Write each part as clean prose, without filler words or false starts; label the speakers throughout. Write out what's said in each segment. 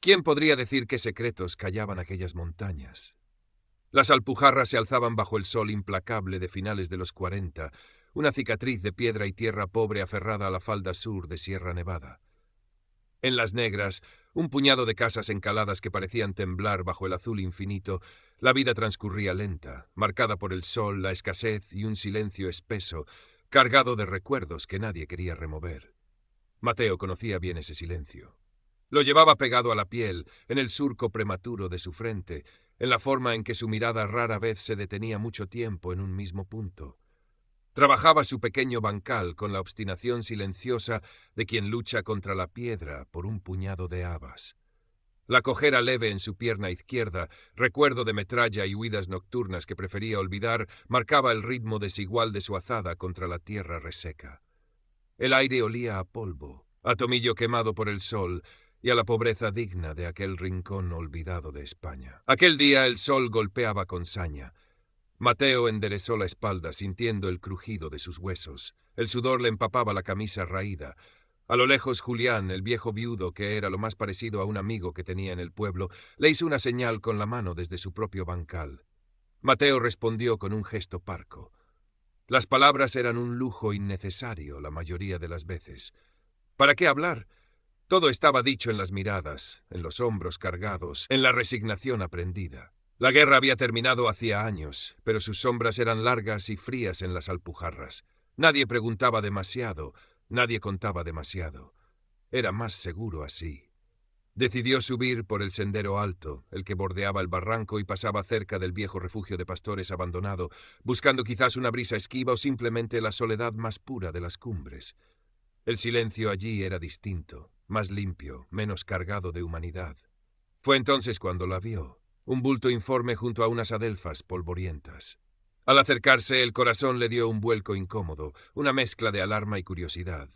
Speaker 1: ¿Quién podría decir qué secretos callaban aquellas montañas? Las Alpujarras se alzaban bajo el sol implacable de finales de los 40, una cicatriz de piedra y tierra pobre aferrada a la falda sur de Sierra Nevada. En las Negras, un puñado de casas encaladas que parecían temblar bajo el azul infinito, la vida transcurría lenta, marcada por el sol, la escasez y un silencio espeso, cargado de recuerdos que nadie quería remover. Mateo conocía bien ese silencio. Lo llevaba pegado a la piel, en el surco prematuro de su frente, en la forma en que su mirada rara vez se detenía mucho tiempo en un mismo punto. Trabajaba su pequeño bancal con la obstinación silenciosa de quien lucha contra la piedra por un puñado de habas. La cojera leve en su pierna izquierda, recuerdo de metralla y huidas nocturnas que prefería olvidar, marcaba el ritmo desigual de su azada contra la tierra reseca. El aire olía a polvo, a tomillo quemado por el sol y a la pobreza digna de aquel rincón olvidado de España. Aquel día el sol golpeaba con saña. Mateo enderezó la espalda sintiendo el crujido de sus huesos. El sudor le empapaba la camisa raída. A lo lejos Julián, el viejo viudo, que era lo más parecido a un amigo que tenía en el pueblo, le hizo una señal con la mano desde su propio bancal. Mateo respondió con un gesto parco. Las palabras eran un lujo innecesario la mayoría de las veces. ¿Para qué hablar? Todo estaba dicho en las miradas, en los hombros cargados, en la resignación aprendida. La guerra había terminado hacía años, pero sus sombras eran largas y frías en las Alpujarras. Nadie preguntaba demasiado, nadie contaba demasiado. Era más seguro así. Decidió subir por el sendero alto, el que bordeaba el barranco y pasaba cerca del viejo refugio de pastores abandonado, buscando quizás una brisa esquiva o simplemente la soledad más pura de las cumbres. El silencio allí era distinto, más limpio, menos cargado de humanidad. Fue entonces cuando la vio, un bulto informe junto a unas adelfas polvorientas. Al acercarse, el corazón le dio un vuelco incómodo, una mezcla de alarma y curiosidad.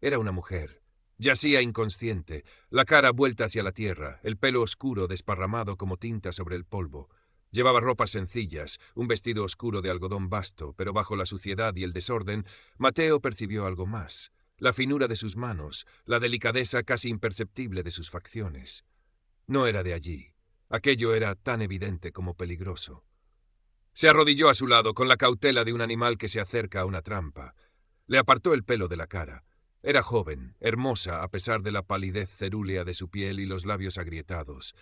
Speaker 1: Era una mujer. Yacía inconsciente, la cara vuelta hacia la tierra, el pelo oscuro desparramado como tinta sobre el polvo. Llevaba ropas sencillas, un vestido oscuro de algodón vasto, pero bajo la suciedad y el desorden, Mateo percibió algo más. La finura de sus manos, la delicadeza casi imperceptible de sus facciones. No era de allí. Aquello era tan evidente como peligroso. Se arrodilló a su lado con la cautela de un animal que se acerca a una trampa. Le apartó el pelo de la cara. Era joven, hermosa a pesar de la palidez cerúlea de su piel y los labios agrietados.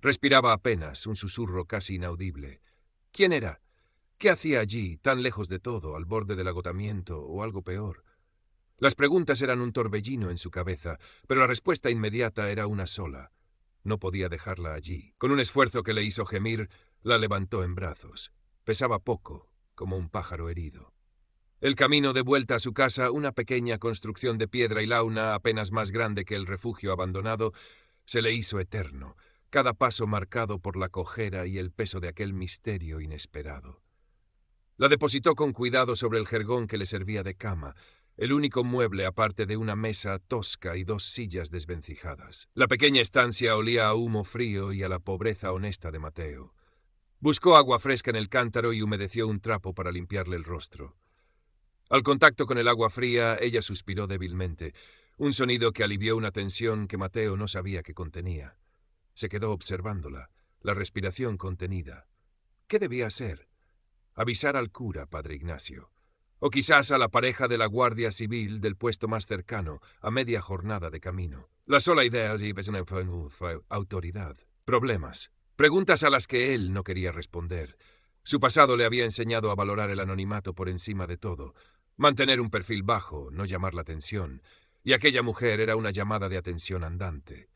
Speaker 1: Respiraba apenas, un susurro casi inaudible. ¿Quién era? ¿Qué hacía allí, tan lejos de todo, al borde del agotamiento o algo peor? Las preguntas eran un torbellino en su cabeza, pero la respuesta inmediata era una sola. No podía dejarla allí. Con un esfuerzo que le hizo gemir, la levantó en brazos. Pesaba poco, como un pájaro herido. El camino de vuelta a su casa, una pequeña construcción de piedra y launa apenas más grande que el refugio abandonado, se le hizo eterno, cada paso marcado por la cojera y el peso de aquel misterio inesperado. La depositó con cuidado sobre el jergón que le servía de cama, el único mueble aparte de una mesa tosca y dos sillas desvencijadas. La pequeña estancia olía a humo frío y a la pobreza honesta de Mateo. Buscó agua fresca en el cántaro y humedeció un trapo para limpiarle el rostro. Al contacto con el agua fría, ella suspiró débilmente, un sonido que alivió una tensión que Mateo no sabía que contenía. Se quedó observándola, la respiración contenida. ¿Qué debía hacer? Avisar al cura, padre Ignacio. O quizás a la pareja de la Guardia Civil del puesto más cercano, a media jornada de camino. La sola idea fue autoridad. Problemas. Preguntas a las que él no quería responder. Su pasado le había enseñado a valorar el anonimato por encima de todo. Mantener un perfil bajo, no llamar la atención. Y aquella mujer era una llamada de atención andante.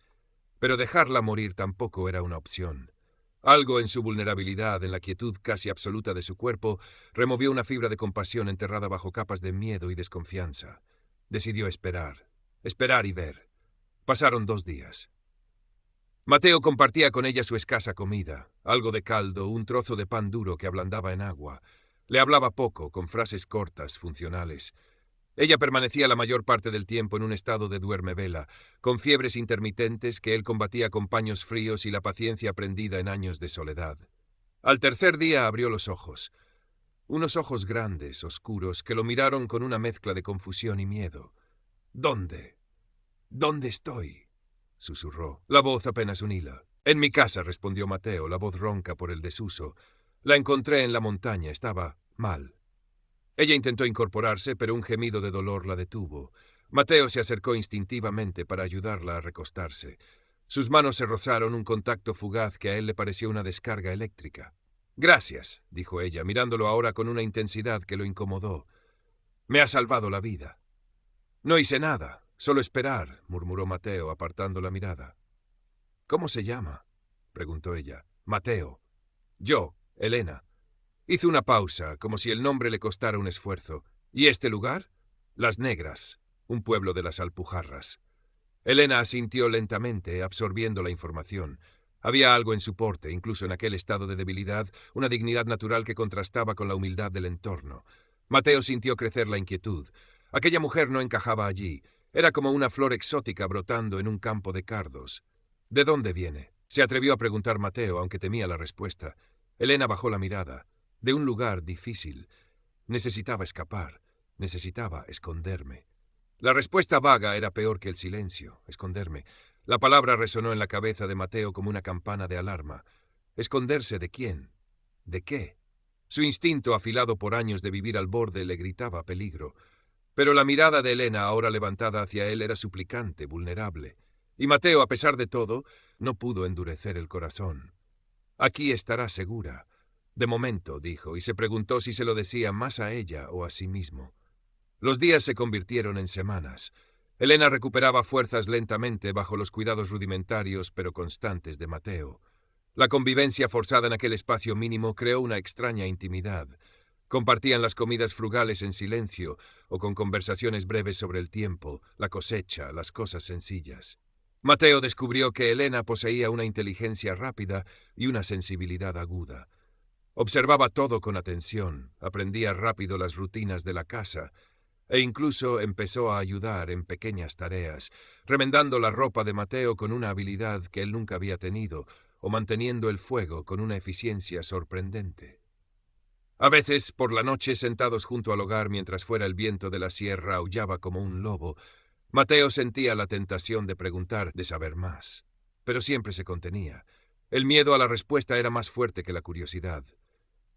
Speaker 1: Pero dejarla morir tampoco era una opción. Algo en su vulnerabilidad, en la quietud casi absoluta de su cuerpo, removió una fibra de compasión enterrada bajo capas de miedo y desconfianza. Decidió esperar. Esperar y ver. Pasaron 2 días. Mateo compartía con ella su escasa comida, algo de caldo, un trozo de pan duro que ablandaba en agua. Le hablaba poco, con frases cortas, funcionales. Ella permanecía la mayor parte del tiempo en un estado de duerme-vela, con fiebres intermitentes que él combatía con paños fríos y la paciencia aprendida en años de soledad. Al tercer día abrió los ojos. Unos ojos grandes, oscuros, que lo miraron con una mezcla de confusión y miedo. ¿Dónde? ¿Dónde estoy? susurró, la voz apenas un hilo. En mi casa, respondió Mateo, la voz ronca por el desuso. La encontré en la montaña, estaba mal. Ella intentó incorporarse, pero un gemido de dolor la detuvo. Mateo se acercó instintivamente para ayudarla a recostarse. Sus manos se rozaron, un contacto fugaz que a él le pareció una descarga eléctrica. Gracias, dijo ella, mirándolo ahora con una intensidad que lo incomodó. Me ha salvado la vida. No hice nada, solo esperar, murmuró Mateo, apartando la mirada. ¿Cómo se llama? Preguntó ella. Mateo. Yo, Elena. Hizo una pausa, como si el nombre le costara un esfuerzo. ¿Y este lugar? Las Negras, un pueblo de las Alpujarras. Elena asintió lentamente, absorbiendo la información. Había algo en su porte, incluso en aquel estado de debilidad, una dignidad natural que contrastaba con la humildad del entorno. Mateo sintió crecer la inquietud. Aquella mujer no encajaba allí. Era como una flor exótica brotando en un campo de cardos. ¿De dónde viene? Se atrevió a preguntar Mateo, aunque temía la respuesta. Elena bajó la mirada. De un lugar difícil. Necesitaba escapar. Necesitaba esconderme. La respuesta vaga era peor que el silencio. Esconderme. La palabra resonó en la cabeza de Mateo como una campana de alarma. ¿Esconderse de quién? ¿De qué? Su instinto, afilado por años de vivir al borde, le gritaba peligro. Pero la mirada de Elena, ahora levantada hacia él, era suplicante, vulnerable. Y Mateo, a pesar de todo, no pudo endurecer el corazón. Aquí estará segura. De momento, dijo, y se preguntó si se lo decía más a ella o a sí mismo. Los días se convirtieron en semanas. Elena recuperaba fuerzas lentamente bajo los cuidados rudimentarios pero constantes de Mateo. La convivencia forzada en aquel espacio mínimo creó una extraña intimidad. Compartían las comidas frugales en silencio o con conversaciones breves sobre el tiempo, la cosecha, las cosas sencillas. Mateo descubrió que Elena poseía una inteligencia rápida y una sensibilidad aguda. Observaba todo con atención, aprendía rápido las rutinas de la casa e incluso empezó a ayudar en pequeñas tareas, remendando la ropa de Mateo con una habilidad que él nunca había tenido o manteniendo el fuego con una eficiencia sorprendente. A veces, por la noche, sentados junto al hogar mientras fuera el viento de la sierra aullaba como un lobo, Mateo sentía la tentación de preguntar, de saber más. Pero siempre se contenía. El miedo a la respuesta era más fuerte que la curiosidad.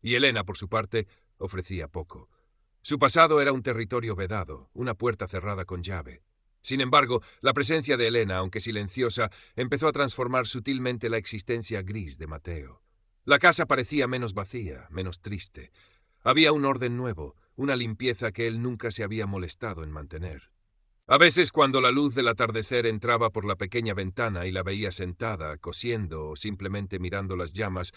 Speaker 1: Y Elena, por su parte, ofrecía poco. Su pasado era un territorio vedado, una puerta cerrada con llave. Sin embargo, la presencia de Elena, aunque silenciosa, empezó a transformar sutilmente la existencia gris de Mateo. La casa parecía menos vacía, menos triste. Había un orden nuevo, una limpieza que él nunca se había molestado en mantener. A veces, cuando la luz del atardecer entraba por la pequeña ventana y la veía sentada, cosiendo o simplemente mirando las llamas,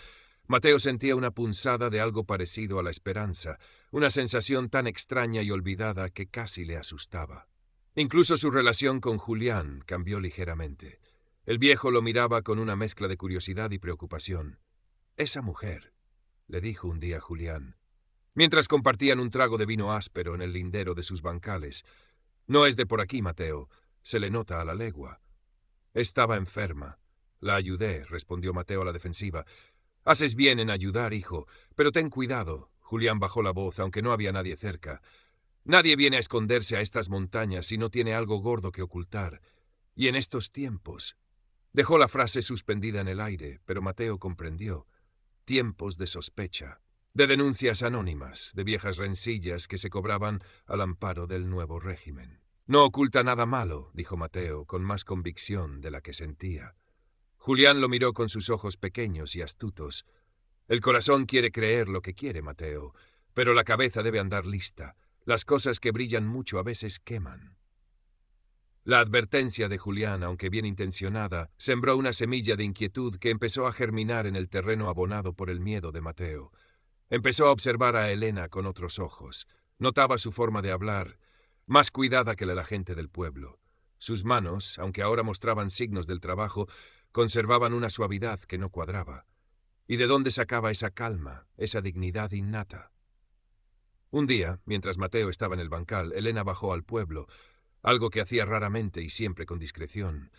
Speaker 1: Mateo sentía una punzada de algo parecido a la esperanza, una sensación tan extraña y olvidada que casi le asustaba. Incluso su relación con Julián cambió ligeramente. El viejo lo miraba con una mezcla de curiosidad y preocupación. «Esa mujer», le dijo un día Julián, mientras compartían un trago de vino áspero en el lindero de sus bancales. «No es de por aquí, Mateo. Se le nota a la legua». «Estaba enferma. La ayudé», respondió Mateo a la defensiva. «Haces bien en ayudar, hijo, pero ten cuidado». Julián bajó la voz, aunque no había nadie cerca. «Nadie viene a esconderse a estas montañas si no tiene algo gordo que ocultar. Y en estos tiempos...» Dejó la frase suspendida en el aire, pero Mateo comprendió. Tiempos de sospecha, de denuncias anónimas, de viejas rencillas que se cobraban al amparo del nuevo régimen. «No oculta nada malo», dijo Mateo, con más convicción de la que sentía. Julián lo miró con sus ojos pequeños y astutos. «El corazón quiere creer lo que quiere, Mateo, pero la cabeza debe andar lista. Las cosas que brillan mucho a veces queman». La advertencia de Julián, aunque bien intencionada, sembró una semilla de inquietud que empezó a germinar en el terreno abonado por el miedo de Mateo. Empezó a observar a Elena con otros ojos. Notaba su forma de hablar, más cuidada que la gente del pueblo. Sus manos, aunque ahora mostraban signos del trabajo, conservaban una suavidad que no cuadraba. ¿Y de dónde sacaba esa calma, esa dignidad innata? Un día, mientras Mateo estaba en el bancal, Elena bajó al pueblo, algo que hacía raramente y siempre con discreción.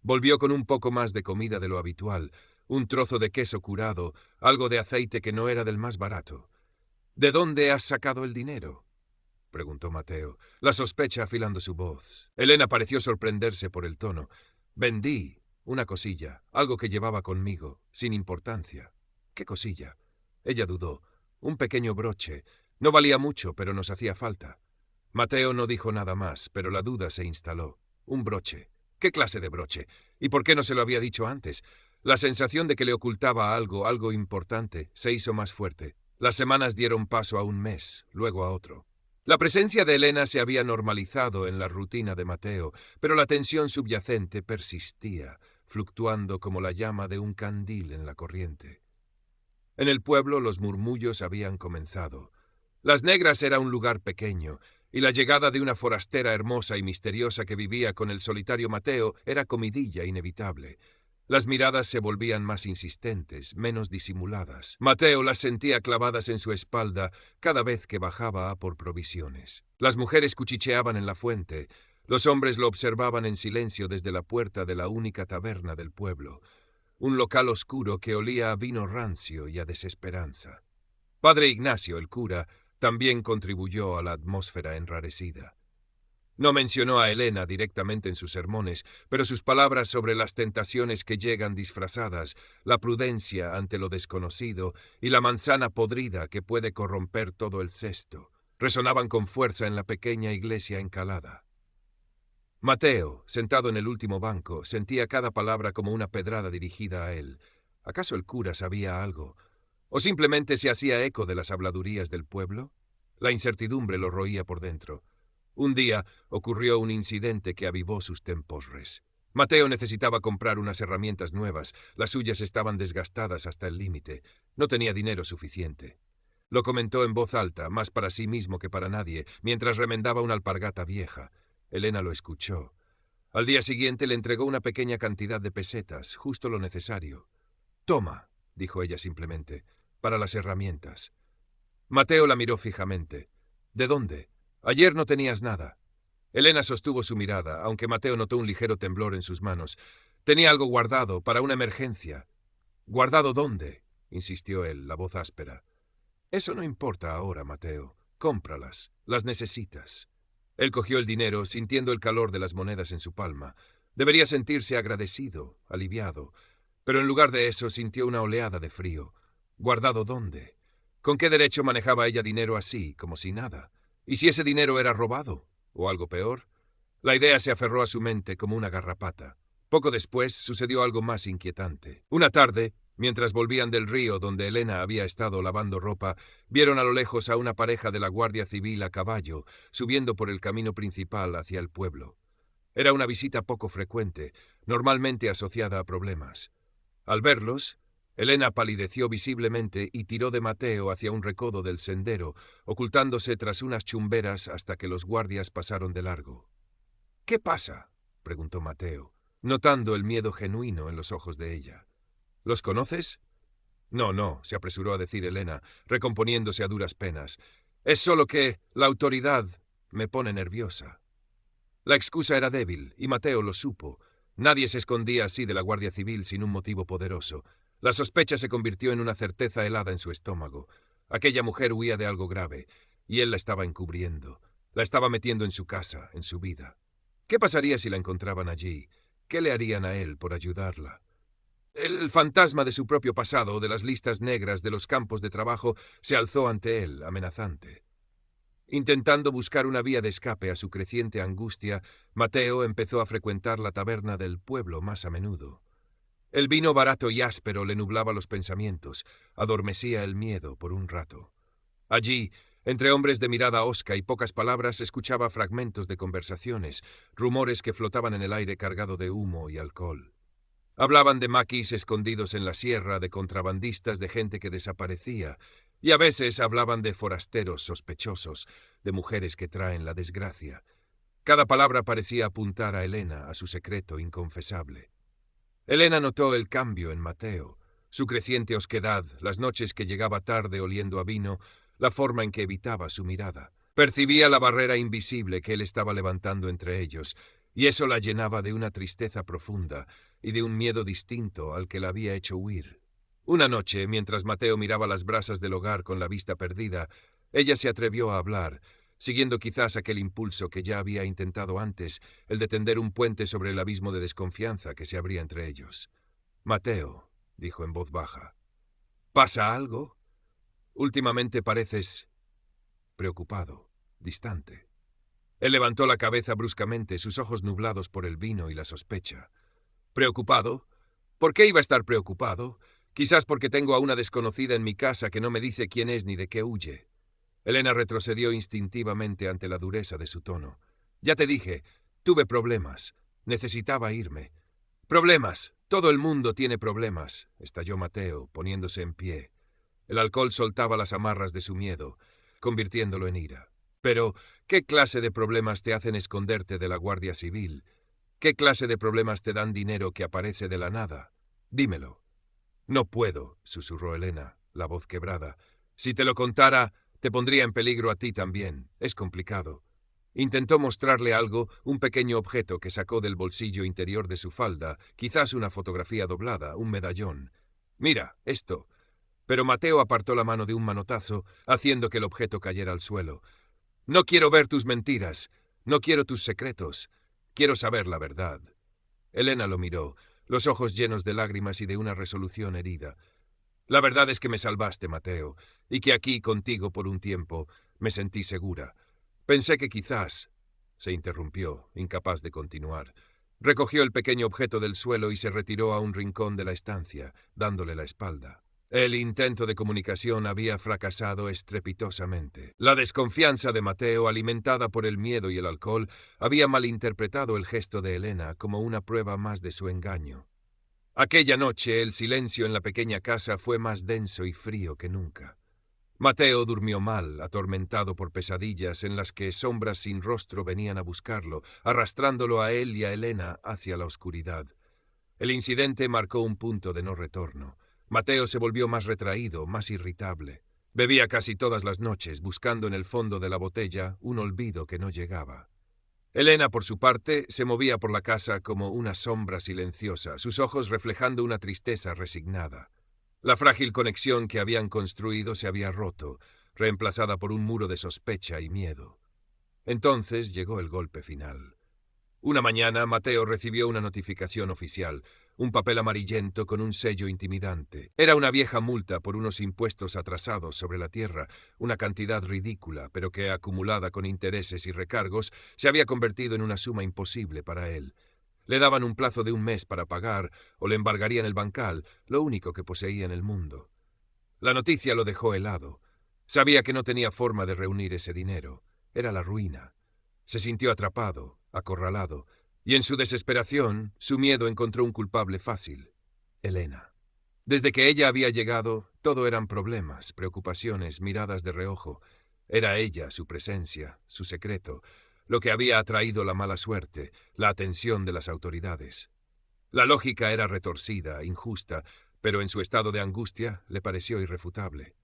Speaker 1: Volvió con un poco más de comida de lo habitual, un trozo de queso curado, algo de aceite que no era del más barato. «¿De dónde has sacado el dinero?», preguntó Mateo, la sospecha afilando su voz. Elena pareció sorprenderse por el tono. «Vendí», Una cosilla, algo que llevaba conmigo, sin importancia. ¿Qué cosilla? Ella dudó. Un pequeño broche. No valía mucho, pero nos hacía falta. Mateo no dijo nada más, pero la duda se instaló. Un broche. ¿Qué clase de broche? ¿Y por qué no se lo había dicho antes? La sensación de que le ocultaba algo importante, se hizo más fuerte. Las semanas dieron paso a un mes, luego a otro. La presencia de Elena se había normalizado en la rutina de Mateo, pero la tensión subyacente persistía, fluctuando como la llama de un candil en la corriente. En el pueblo los murmullos habían comenzado. Las Negras era un lugar pequeño, y la llegada de una forastera hermosa y misteriosa que vivía con el solitario Mateo era comidilla inevitable. Las miradas se volvían más insistentes, menos disimuladas. Mateo las sentía clavadas en su espalda cada vez que bajaba a por provisiones. Las mujeres cuchicheaban en la fuente. Los hombres lo observaban en silencio desde la puerta de la única taberna del pueblo, un local oscuro que olía a vino rancio y a desesperanza. Padre Ignacio, el cura, también contribuyó a la atmósfera enrarecida. No mencionó a Elena directamente en sus sermones, pero sus palabras sobre las tentaciones que llegan disfrazadas, la prudencia ante lo desconocido y la manzana podrida que puede corromper todo el cesto, resonaban con fuerza en la pequeña iglesia encalada. Mateo, sentado en el último banco, sentía cada palabra como una pedrada dirigida a él. ¿Acaso el cura sabía algo? ¿O simplemente se hacía eco de las habladurías del pueblo? La incertidumbre lo roía por dentro. Un día ocurrió un incidente que avivó sus temporres. Mateo necesitaba comprar unas herramientas nuevas. Las suyas estaban desgastadas hasta el límite. No tenía dinero suficiente. Lo comentó en voz alta, más para sí mismo que para nadie, mientras remendaba una alpargata vieja. Elena lo escuchó. Al día siguiente le entregó una pequeña cantidad de pesetas, justo lo necesario. «Toma», dijo ella simplemente, «para las herramientas». Mateo la miró fijamente. «¿De dónde? Ayer no tenías nada». Elena sostuvo su mirada, aunque Mateo notó un ligero temblor en sus manos. «Tenía algo guardado, para una emergencia». «¿Guardado dónde?», insistió él, la voz áspera. «Eso no importa ahora, Mateo. Cómpralas. Las necesitas». Él cogió el dinero, sintiendo el calor de las monedas en su palma. Debería sentirse agradecido, aliviado. Pero en lugar de eso sintió una oleada de frío. ¿Guardado dónde? ¿Con qué derecho manejaba ella dinero así, como si nada? ¿Y si ese dinero era robado? ¿O algo peor? La idea se aferró a su mente como una garrapata. Poco después sucedió algo más inquietante. Una tarde, mientras volvían del río donde Elena había estado lavando ropa, vieron a lo lejos a una pareja de la Guardia Civil a caballo, subiendo por el camino principal hacia el pueblo. Era una visita poco frecuente, normalmente asociada a problemas. Al verlos, Elena palideció visiblemente y tiró de Mateo hacia un recodo del sendero, ocultándose tras unas chumberas hasta que los guardias pasaron de largo. «¿Qué pasa?», preguntó Mateo, notando el miedo genuino en los ojos de ella. «¿Los conoces?». No, se apresuró a decir Elena, recomponiéndose a duras penas. «Es solo que la autoridad me pone nerviosa». La excusa era débil, y Mateo lo supo. Nadie se escondía así de la Guardia Civil sin un motivo poderoso. La sospecha se convirtió en una certeza helada en su estómago. Aquella mujer huía de algo grave, y él la estaba encubriendo. La estaba metiendo en su casa, en su vida. ¿Qué pasaría si la encontraban allí? ¿Qué le harían a él por ayudarla? El fantasma de su propio pasado, de las listas negras, de los campos de trabajo, se alzó ante él, amenazante. Intentando buscar una vía de escape a su creciente angustia, Mateo empezó a frecuentar la taberna del pueblo más a menudo. El vino barato y áspero le nublaba los pensamientos, adormecía el miedo por un rato. Allí, entre hombres de mirada hosca y pocas palabras, escuchaba fragmentos de conversaciones, rumores que flotaban en el aire cargado de humo y alcohol. Hablaban de maquis escondidos en la sierra, de contrabandistas, de gente que desaparecía, y a veces hablaban de forasteros sospechosos, de mujeres que traen la desgracia. Cada palabra parecía apuntar a Elena, a su secreto inconfesable. Elena notó el cambio en Mateo, su creciente osquedad, las noches que llegaba tarde oliendo a vino, la forma en que evitaba su mirada. Percibía la barrera invisible que él estaba levantando entre ellos, y eso la llenaba de una tristeza profunda y de un miedo distinto al que la había hecho huir. Una noche, mientras Mateo miraba las brasas del hogar con la vista perdida, ella se atrevió a hablar. siguiendo quizás aquel impulso que ya había intentado antes, el de tender un puente sobre el abismo de desconfianza que se abría entre ellos. «Mateo», dijo en voz baja, «¿pasa algo? Últimamente pareces preocupado, distante». Él levantó la cabeza bruscamente, sus ojos nublados por el vino y la sospecha. «¿Preocupado? ¿Por qué iba a estar preocupado? Quizás porque tengo a una desconocida en mi casa que no me dice quién es ni de qué huye». Elena retrocedió instintivamente ante la dureza de su tono. «Ya te dije, tuve problemas. Necesitaba irme». «Problemas. Todo el mundo tiene problemas», estalló Mateo, poniéndose en pie. El alcohol soltaba las amarras de su miedo, convirtiéndolo en ira. «Pero, ¿qué clase de problemas te hacen esconderte de la Guardia Civil? ¿Qué clase de problemas te dan dinero que aparece de la nada? Dímelo». «No puedo», susurró Elena, la voz quebrada. «Si te lo contara, te pondría en peligro a ti también. Es complicado». Intentó mostrarle algo, un pequeño objeto que sacó del bolsillo interior de su falda, quizás una fotografía doblada, un medallón. «Mira, esto». Pero Mateo apartó la mano de un manotazo, haciendo que el objeto cayera al suelo. «No quiero ver tus mentiras. No quiero tus secretos. Quiero saber la verdad». Elena lo miró, los ojos llenos de lágrimas y de una resolución herida. «La verdad es que me salvaste, Mateo, y que aquí, contigo por un tiempo, me sentí segura. Pensé que quizás...» Se interrumpió, incapaz de continuar. Recogió el pequeño objeto del suelo y se retiró a un rincón de la estancia, dándole la espalda. El intento de comunicación había fracasado estrepitosamente. La desconfianza de Mateo, alimentada por el miedo y el alcohol, había malinterpretado el gesto de Elena como una prueba más de su engaño. Aquella noche el silencio en la pequeña casa fue más denso y frío que nunca. Mateo durmió mal, atormentado por pesadillas en las que sombras sin rostro venían a buscarlo, arrastrándolo a él y a Elena hacia la oscuridad. El incidente marcó un punto de no retorno. Mateo se volvió más retraído, más irritable. Bebía casi todas las noches, buscando en el fondo de la botella un olvido que no llegaba. Elena, por su parte, se movía por la casa como una sombra silenciosa, sus ojos reflejando una tristeza resignada. La frágil conexión que habían construido se había roto, reemplazada por un muro de sospecha y miedo. Entonces llegó el golpe final. Una mañana, Mateo recibió una notificación oficial, un papel amarillento con un sello intimidante. Era una vieja multa por unos impuestos atrasados sobre la tierra, una cantidad ridícula, pero que, acumulada con intereses y recargos, se había convertido en una suma imposible para él. Le daban un plazo de un mes para pagar, o le embargarían el bancal, lo único que poseía en el mundo. La noticia lo dejó helado. Sabía que no tenía forma de reunir ese dinero. Era la ruina. Se sintió atrapado, acorralado, y en su desesperación, su miedo encontró un culpable fácil: Elena. Desde que ella había llegado, todo eran problemas, preocupaciones, miradas de reojo. Era ella, su presencia, su secreto, lo que había atraído la mala suerte, la atención de las autoridades. La lógica era retorcida, injusta, pero en su estado de angustia le pareció irrefutable.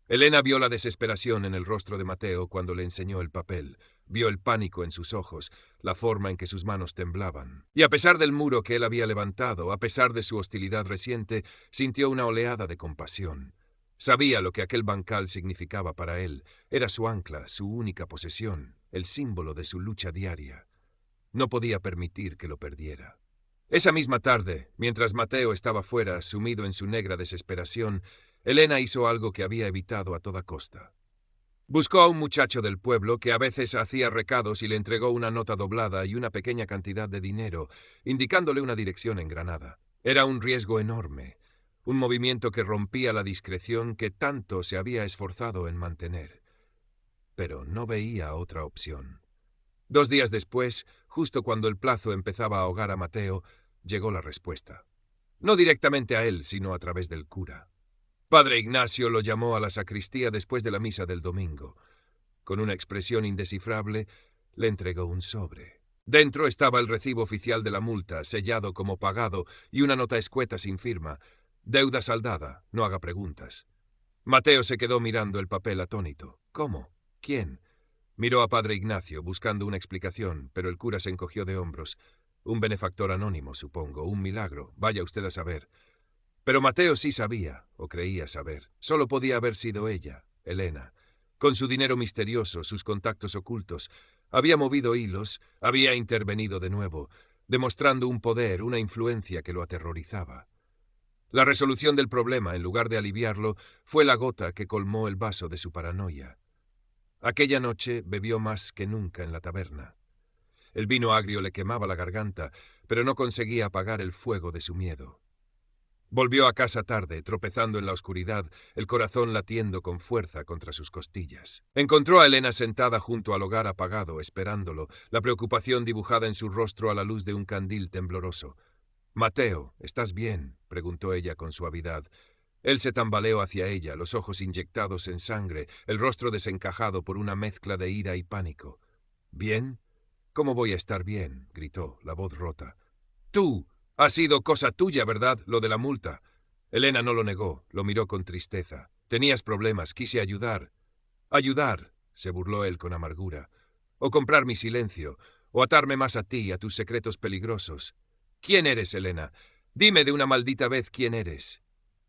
Speaker 1: Elena vio la desesperación en el rostro de Mateo cuando le enseñó el papel, vio el pánico en sus ojos, la forma en que sus manos temblaban. Y a pesar del muro que él había levantado, a pesar de su hostilidad reciente, sintió una oleada de compasión. Sabía lo que aquel bancal significaba para él. Era su ancla, su única posesión, el símbolo de su lucha diaria. No podía permitir que lo perdiera. Esa misma tarde, mientras Mateo estaba fuera, sumido en su negra desesperación, Elena hizo algo que había evitado a toda costa. Buscó a un muchacho del pueblo que a veces hacía recados y le entregó una nota doblada y una pequeña cantidad de dinero, indicándole una dirección en Granada. Era un riesgo enorme, un movimiento que rompía la discreción que tanto se había esforzado en mantener. Pero no veía otra opción. 2 días después, justo cuando el plazo empezaba a ahogar a Mateo, llegó la respuesta. No directamente a él, sino a través del cura. Padre Ignacio lo llamó a la sacristía después de la misa del domingo. Con una expresión indescifrable, le entregó un sobre. Dentro estaba el recibo oficial de la multa, sellado como pagado, y una nota escueta sin firma. Deuda saldada, no haga preguntas. Mateo se quedó mirando el papel atónito. ¿Cómo? ¿Quién? Miró a Padre Ignacio, buscando una explicación, pero el cura se encogió de hombros. Un benefactor anónimo, supongo, un milagro, vaya usted a saber. Pero Mateo sí sabía, o creía saber. Solo podía haber sido ella, Elena. Con su dinero misterioso, sus contactos ocultos, había movido hilos, había intervenido de nuevo, demostrando un poder, una influencia que lo aterrorizaba. La resolución del problema, en lugar de aliviarlo, fue la gota que colmó el vaso de su paranoia. Aquella noche bebió más que nunca en la taberna. El vino agrio le quemaba la garganta, pero no conseguía apagar el fuego de su miedo. Volvió a casa tarde, tropezando en la oscuridad, el corazón latiendo con fuerza contra sus costillas. Encontró a Elena sentada junto al hogar apagado, esperándolo, la preocupación dibujada en su rostro a la luz de un candil tembloroso. «Mateo, ¿estás bien?», preguntó ella con suavidad. Él se tambaleó hacia ella, los ojos inyectados en sangre, el rostro desencajado por una mezcla de ira y pánico. «¿Bien? ¿Cómo voy a estar bien?», gritó, la voz rota. «Tú. Ha sido cosa tuya, ¿verdad?, lo de la multa». Elena no lo negó, lo miró con tristeza. «Tenías problemas, quise ayudar». «¿Ayudar?», se burló él con amargura. «O comprar mi silencio, o atarme más a ti, a tus secretos peligrosos. ¿Quién eres, Elena? Dime de una maldita vez quién eres».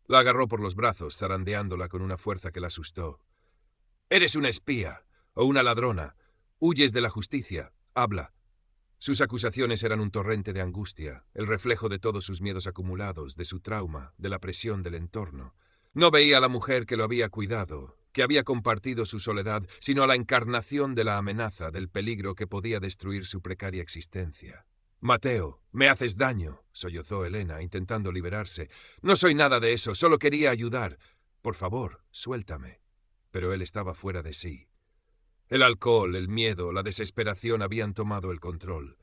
Speaker 1: La agarró por los brazos, zarandeándola con una fuerza que la asustó. «Eres una espía, o una ladrona. Huyes de la justicia. Habla». Sus acusaciones eran un torrente de angustia, el reflejo de todos sus miedos acumulados, de su trauma, de la presión del entorno. No veía a la mujer que lo había cuidado, que había compartido su soledad, sino a la encarnación de la amenaza, del peligro que podía destruir su precaria existencia. «Mateo, me haces daño», sollozó Elena, intentando liberarse. «No soy nada de eso, solo quería ayudar. Por favor, suéltame». Pero él estaba fuera de sí. El alcohol, el miedo, la desesperación habían tomado el control.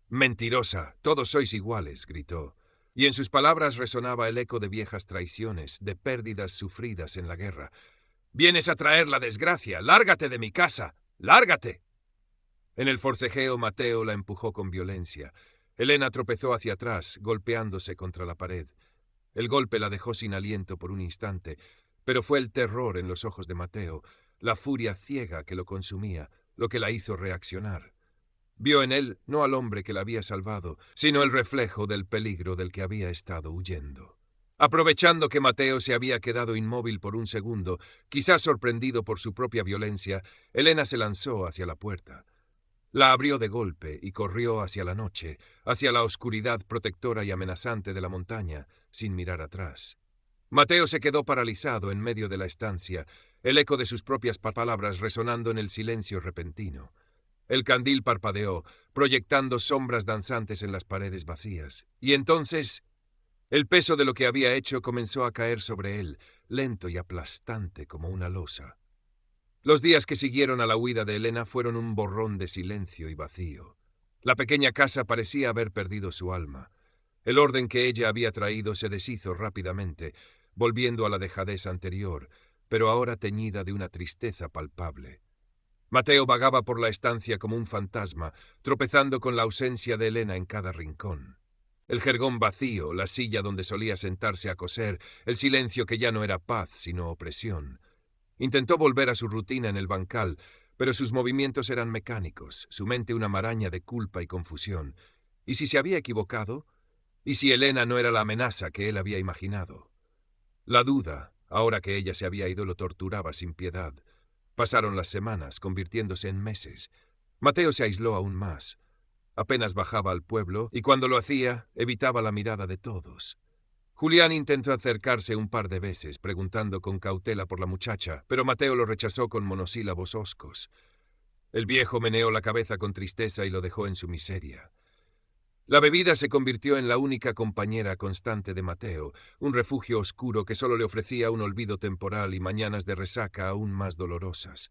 Speaker 1: «Mentirosa, todos sois iguales», gritó, y en sus palabras resonaba el eco de viejas traiciones, de pérdidas sufridas en la guerra. «Vienes a traer la desgracia, lárgate de mi casa, lárgate». En el forcejeo, Mateo la empujó con violencia. Elena tropezó hacia atrás, golpeándose contra la pared. El golpe la dejó sin aliento por un instante, pero fue el terror en los ojos de Mateo, la furia ciega que lo consumía, lo que la hizo reaccionar. Vio en él no al hombre que la había salvado, sino el reflejo del peligro del que había estado huyendo. Aprovechando que Mateo se había quedado inmóvil por un segundo, quizás sorprendido por su propia violencia, Elena se lanzó hacia la puerta. La abrió de golpe y corrió hacia la noche, hacia la oscuridad protectora y amenazante de la montaña, sin mirar atrás. Mateo se quedó paralizado en medio de la estancia, el eco de sus propias palabras resonando en el silencio repentino. El candil parpadeó, proyectando sombras danzantes en las paredes vacías. Y entonces, el peso de lo que había hecho comenzó a caer sobre él, lento y aplastante como una losa. Los días que siguieron a la huida de Elena fueron un borrón de silencio y vacío. La pequeña casa parecía haber perdido su alma. El orden que ella había traído se deshizo rápidamente, volviendo a la dejadez anterior, pero ahora teñida de una tristeza palpable. Mateo vagaba por la estancia como un fantasma, tropezando con la ausencia de Elena en cada rincón. El jergón vacío, la silla donde solía sentarse a coser, el silencio que ya no era paz, sino opresión. Intentó volver a su rutina en el bancal, pero sus movimientos eran mecánicos, su mente una maraña de culpa y confusión. ¿Y si se había equivocado? ¿Y si Elena no era la amenaza que él había imaginado? La duda, ahora que ella se había ido, lo torturaba sin piedad. Pasaron las semanas, convirtiéndose en meses. Mateo se aisló aún más. Apenas bajaba al pueblo, y cuando lo hacía, evitaba la mirada de todos. Julián intentó acercarse un par de veces, preguntando con cautela por la muchacha, pero Mateo lo rechazó con monosílabos hoscos. El viejo meneó la cabeza con tristeza y lo dejó en su miseria. La bebida se convirtió en la única compañera constante de Mateo, un refugio oscuro que solo le ofrecía un olvido temporal y mañanas de resaca aún más dolorosas.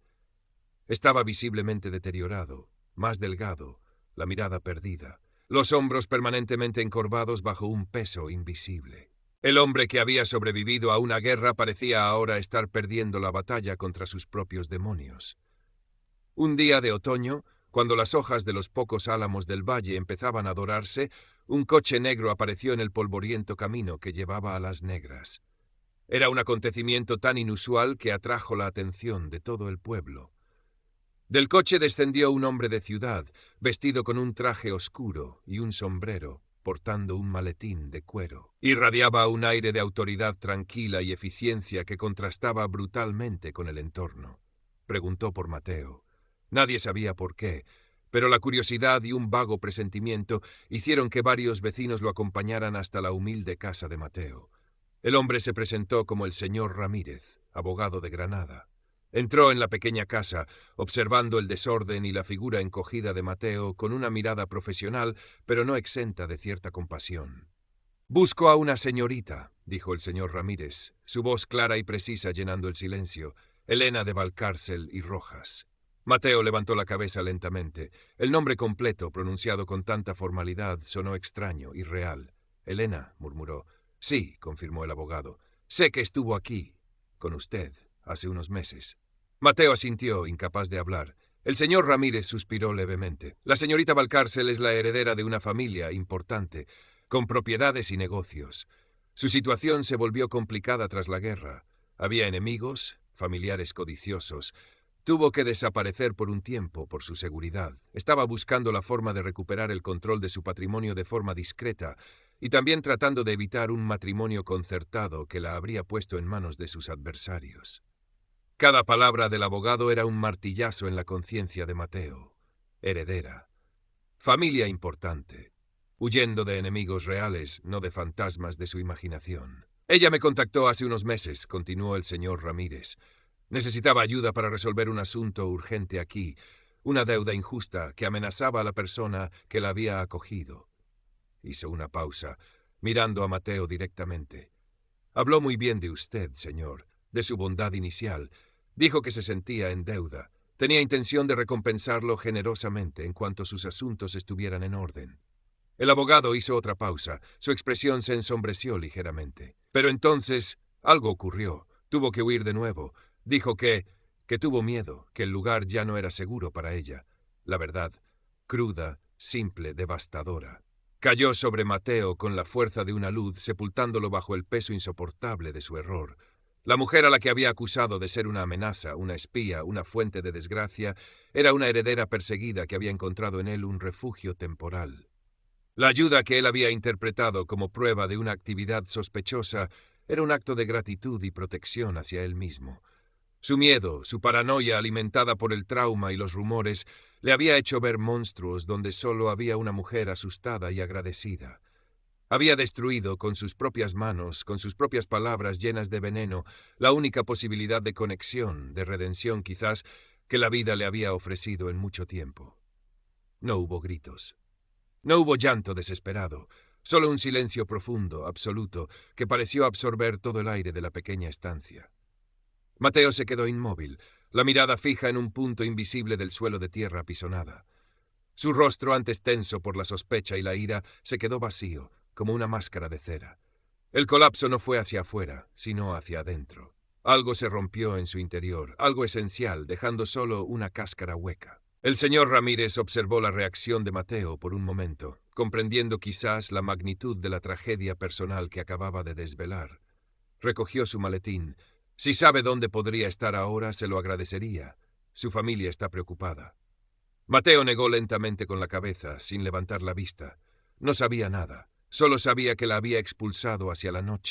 Speaker 1: Estaba visiblemente deteriorado, más delgado, la mirada perdida, los hombros permanentemente encorvados bajo un peso invisible. El hombre que había sobrevivido a una guerra parecía ahora estar perdiendo la batalla contra sus propios demonios. Un día de otoño, cuando las hojas de los pocos álamos del valle empezaban a dorarse, un coche negro apareció en el polvoriento camino que llevaba a Las Negras. Era un acontecimiento tan inusual que atrajo la atención de todo el pueblo. Del coche descendió un hombre de ciudad, vestido con un traje oscuro y un sombrero, portando un maletín de cuero. Irradiaba un aire de autoridad tranquila y eficiencia que contrastaba brutalmente con el entorno. Preguntó por Mateo. Nadie sabía por qué, pero la curiosidad y un vago presentimiento hicieron que varios vecinos lo acompañaran hasta la humilde casa de Mateo. El hombre se presentó como el señor Ramírez, abogado de Granada. Entró en la pequeña casa, observando el desorden y la figura encogida de Mateo con una mirada profesional, pero no exenta de cierta compasión. «Busco a una señorita», dijo el señor Ramírez, su voz clara y precisa llenando el silencio, «Elena de Valcárcel y Rojas». Mateo levantó la cabeza lentamente. El nombre completo, pronunciado con tanta formalidad, sonó extraño, irreal. «Elena», murmuró. «Sí», confirmó el abogado. «Sé que estuvo aquí, con usted, hace unos meses». Mateo asintió, incapaz de hablar. El señor Ramírez suspiró levemente. «La señorita Valcárcel es la heredera de una familia importante, con propiedades y negocios. Su situación se volvió complicada tras la guerra. Había enemigos, familiares codiciosos. Tuvo que desaparecer por un tiempo por su seguridad. Estaba buscando la forma de recuperar el control de su patrimonio de forma discreta y también tratando de evitar un matrimonio concertado que la habría puesto en manos de sus adversarios». Cada palabra del abogado era un martillazo en la conciencia de Mateo. Heredera. Familia importante. Huyendo de enemigos reales, no de fantasmas de su imaginación. «Ella me contactó hace unos meses», continuó el señor Ramírez. «Necesitaba ayuda para resolver un asunto urgente aquí, una deuda injusta que amenazaba a la persona que la había acogido». Hizo una pausa, mirando a Mateo directamente. «Habló muy bien de usted, señor, de su bondad inicial. Dijo que se sentía en deuda. Tenía intención de recompensarlo generosamente en cuanto sus asuntos estuvieran en orden». El abogado hizo otra pausa. Su expresión se ensombreció ligeramente. Pero entonces algo ocurrió. Tuvo que huir de nuevo. Dijo que tuvo miedo, que el lugar ya no era seguro para ella. La verdad, cruda, simple, devastadora, cayó sobre Mateo con la fuerza de una luz, sepultándolo bajo el peso insoportable de su error. La mujer a la que había acusado de ser una amenaza, una espía, una fuente de desgracia, era una heredera perseguida que había encontrado en él un refugio temporal. La ayuda que él había interpretado como prueba de una actividad sospechosa era un acto de gratitud y protección hacia él mismo. Su miedo, su paranoia alimentada por el trauma y los rumores, le había hecho ver monstruos donde solo había una mujer asustada y agradecida. Había destruido con sus propias manos, con sus propias palabras llenas de veneno, la única posibilidad de conexión, de redención quizás, que la vida le había ofrecido en mucho tiempo. No hubo gritos. No hubo llanto desesperado, solo un silencio profundo, absoluto, que pareció absorber todo el aire de la pequeña estancia. Mateo se quedó inmóvil, la mirada fija en un punto invisible del suelo de tierra apisonada. Su rostro, antes tenso por la sospecha y la ira, se quedó vacío, como una máscara de cera. El colapso no fue hacia afuera, sino hacia adentro. Algo se rompió en su interior, algo esencial, dejando solo una cáscara hueca. El señor Ramírez observó la reacción de Mateo por un momento, comprendiendo quizás la magnitud de la tragedia personal que acababa de desvelar. Recogió su maletín. Si sabe dónde podría estar ahora, se lo agradecería. Su familia está preocupada. Mateo negó lentamente con la cabeza, sin levantar la vista. No sabía nada. Solo sabía que la había expulsado hacia la noche.